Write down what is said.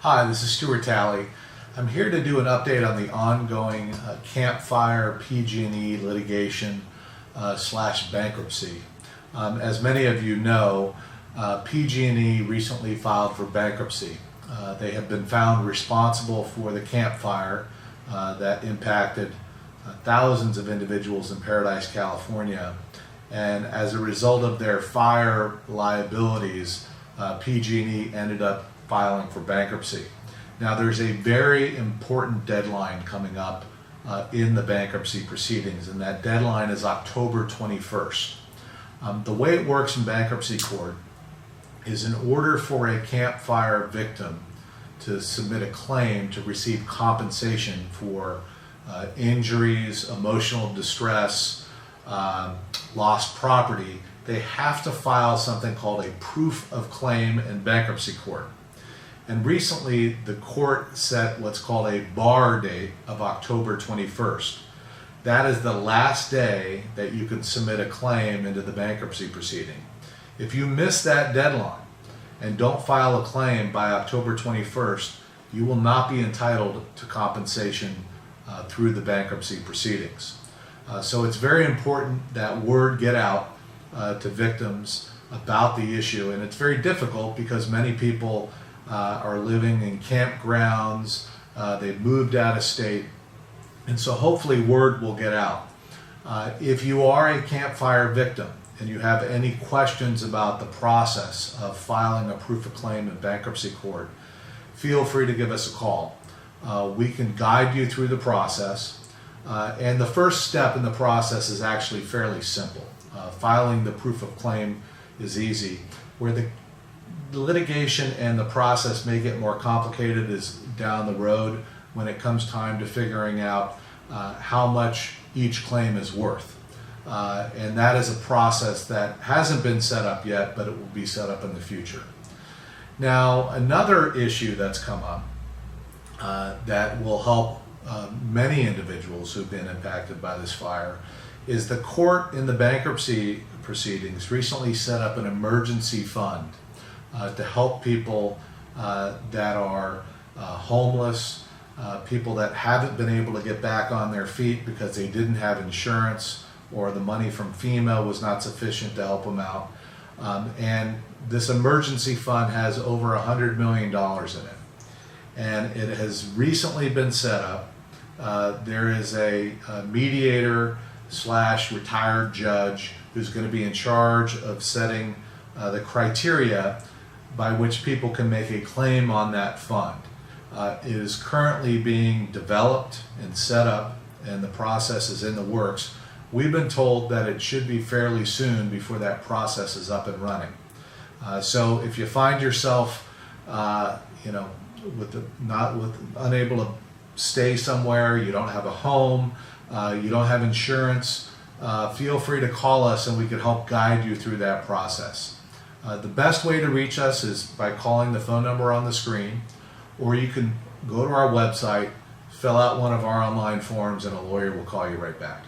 Hi, this is Stuart Talley. I'm here to do an update on the ongoing Campfire PG&E litigation slash bankruptcy. As many of you know, PG&E recently filed for bankruptcy. They have been found responsible for the Campfire that impacted thousands of individuals in Paradise, California. And as a result of their fire liabilities, PG&E ended up filing for bankruptcy. Now there's a very important deadline coming up in the bankruptcy proceedings, and that deadline is October 21st. The way it works in bankruptcy court is in order for a campfire victim to submit a claim to receive compensation for injuries, emotional distress, lost property, they have to file something called a proof of claim in bankruptcy court. And recently the court set what's called a bar date of October 21st. That is the last day that you can submit a claim into the bankruptcy proceeding. If you miss that deadline and don't file a claim by October 21st, you will not be entitled to compensation through the bankruptcy proceedings. So it's very important that word get out to victims about the issue, and it's very difficult because many people are living in campgrounds, they've moved out of state, and so hopefully word will get out. If you are a campfire victim and you have any questions about the process of filing a proof of claim in bankruptcy court, feel free to give us a call. We can guide you through the process, and the first step in the process is actually fairly simple. Filing the proof of claim is easy. Where the litigation and the process may get more complicated is down the road when it comes time to figuring out how much each claim is worth. And that is a process that hasn't been set up yet, but it will be set up in the future. Now, another issue that's come up that will help many individuals who've been impacted by this fire is the court in the bankruptcy proceedings recently set up an emergency fund to help people that are homeless, people that haven't been able to get back on their feet because they didn't have insurance or the money from FEMA was not sufficient to help them out. And this emergency fund has over $100 million in it. And it has recently been set up. There is a mediator / retired judge who's going to be in charge of setting the criteria by which people can make a claim on that fund. It is currently being developed and set up, and the process is in the works. We've been told that it should be fairly soon before that process is up and running. So if you find yourself, unable to stay somewhere, you don't have a home, you don't have insurance, feel free to call us and we can help guide you through that process. The best way to reach us is by calling the phone number on the screen, or you can go to our website, fill out one of our online forms, and a lawyer will call you right back.